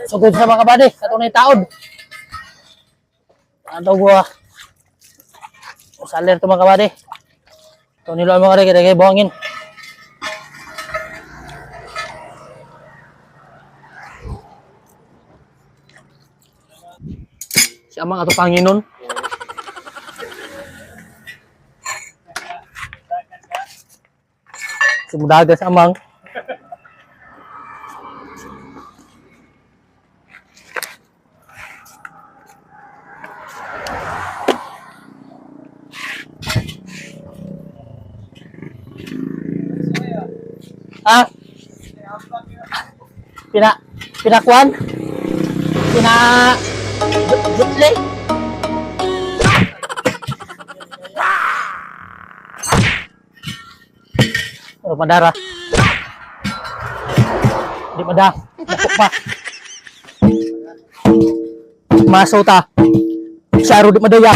Sugod sa mga kabady, katunay taod. Ano gua? Usalir to mga kabady. Ito nilo ang mga kaya buhangin. Si amang ato Panginon. Sumudaga sa amang. Ah? Pinakuan? Jutle? Pero madara. Di mada. Nakuk pa. Maso ta. Saro di madaya.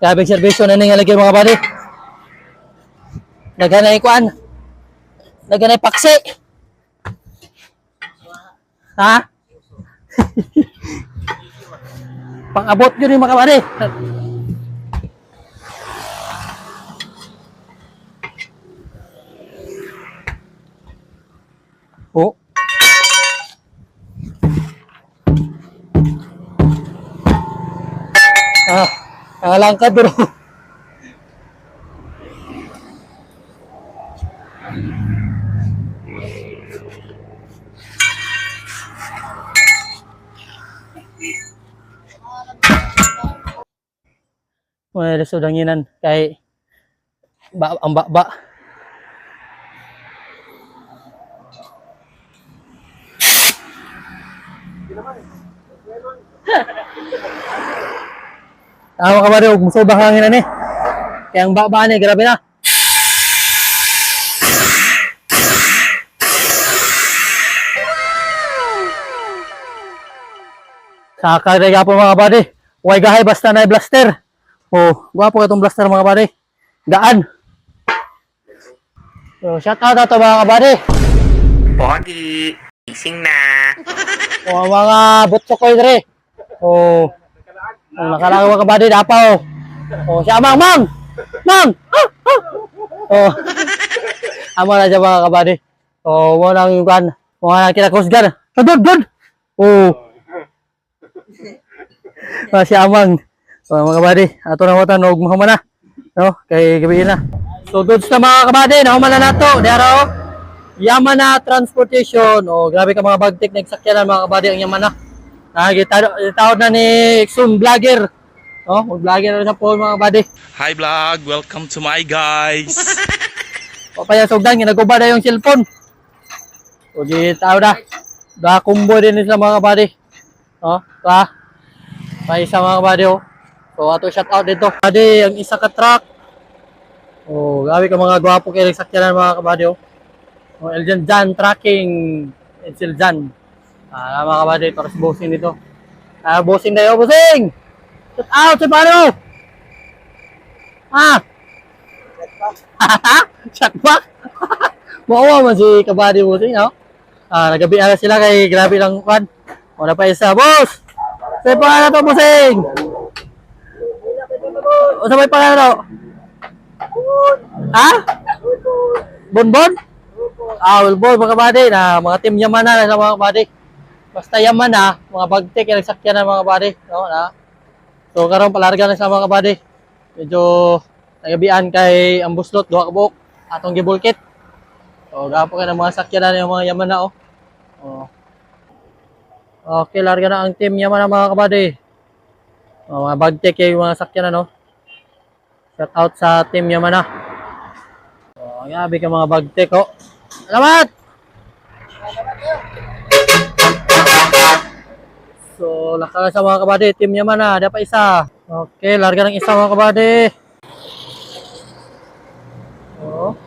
Grabe servisyo na nga lagi mga buddy. Naganay kuan. Naganay paksi. Ha? Pang-abot yun yung mga buddy. Oh. Langkad bro. May resudanginan kay ang ba. Tama ka ba rin, huwag musubang hangin na ni. Kaya ang ba ni, grabe na. Sa kagaya po mga buddy, huwag gahay basta na blaster. Oh, gwapo itong blaster mga buddy. Gaan. So, shout out na ito mga buddy. Pogi, gising na. O, mga butso ko yun Oh, nakalagawa ka buddy, dapaw. Oh, si Amang, Mang! Oh, amo na siya mga kabady. Oh, mo nang yung kan, mga kinakusgan. Doon! Oh. Si Amang. So, mga kabady, ato na watan, huwag mo na. No, kay gabi na. So, goods na mga kabady, nahuman na nato. Dero, Yamana Transportation. Oh, grabe ka mga bagtik na eksakyanan mga kabady ang Yamana. Tawad na ni Exum Vlogger. Oh, mag-vlogger na po mga buddy. Hi vlog, welcome to my guys. Papaya sugdan, ginagawa na yung cellphone. O di tao na. Combo din sila mga buddy. Oh, pa isa mga buddy oh. So ato shout out dito. Buddy, ang isa ka truck. Oh, grabe ka mga gwapo kay sakyanan mga kabady oh. Oh, Eljan Jan Tracking. Eljan Jan. Mga kabady, para sa bossing dito. Bossing na yun, bossing! Shout out sa paano? Shout back? Maawa man si kabady bossing, no? Nagabi ala sila kay grabe lang kan. Wala pa isa, boss! Sa pangalan to, bossing! O sa may pangalan to? Ha? Bonbon? Bonbon mga kabady na mga team Yamana na mga kabady. Basta Yamana, mga bagtik, yung nagsakyan ng mga kabady, no? So karon palarga na sa mga kabady. Medyo nagabian kay ang buslot duha ka buok atong gibulkit. So gapo ka ng mga sakyanan ng mga Yamana oh. Oh. Okay, larga na ang team Yamana mga kabady. Oh, mga bagtek yung mga sakyanan oh. Shout out sa team Yamana. Oh, gabi ka mga bagtek oh. Salamat. So, laka sa mga kabady, team Yaman na, ada pa isa. Okay, larga ng isa mga kabady. Oh.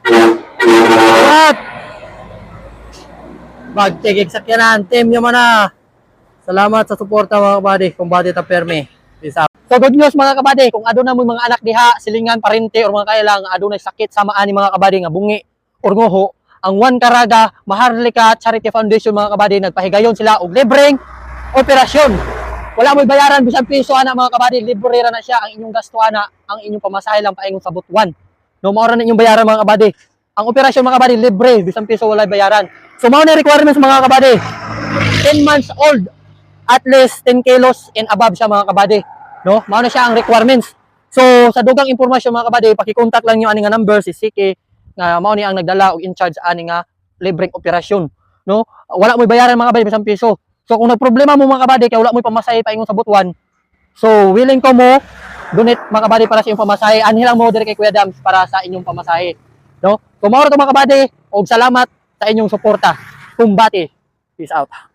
Salamat! Bagtigig sakyanan, team Yaman na. Salamat sa suporta mga kabady, kumbati ta permi. Peace out. So good news mga kabady, kung aduna mo mga anak diha, silingan, parente or mga kailang adunay sakit sa maani mga kabady nga bungi or nguho, ang One Caraga Maharlika Charity Foundation mga kabady nagpahigayon sila og libreng operasyon. Wala mo'y bayaran bisan piso ana mga kabady, libre ra na siya ang inyong gasto ana, ang inyong pamasahe lang paingon sa butuan. No mao ra na inyong bayaran mga kabady. Ang operasyon mga kabady libre, bisan piso wala bayaran. So mao na requirements mga kabady. 10 months old, at least 10 kilos and above siya mga kabady. No? Mao na siya ang requirements. So sa dugang impormasyon mga kabady, paki-contact lang niyo ani nga number si Siki nga mao ni ang nagdala og in charge ani nga libreng operasyon. No? Wala mo'y bayaran mga kabady bisan piso. So kung nagproblema mo mga kabady kay wala mo'y pamasahe paingon sa butuan, so willing ko mo donate mga kabady para sa inyong pamasahe. Anhi lang mo dire kay Kuya Dams para sa inyong pamasahe. No? So mao ra to mga kabady og salamat sa inyong suporta. Kumbati. Peace out.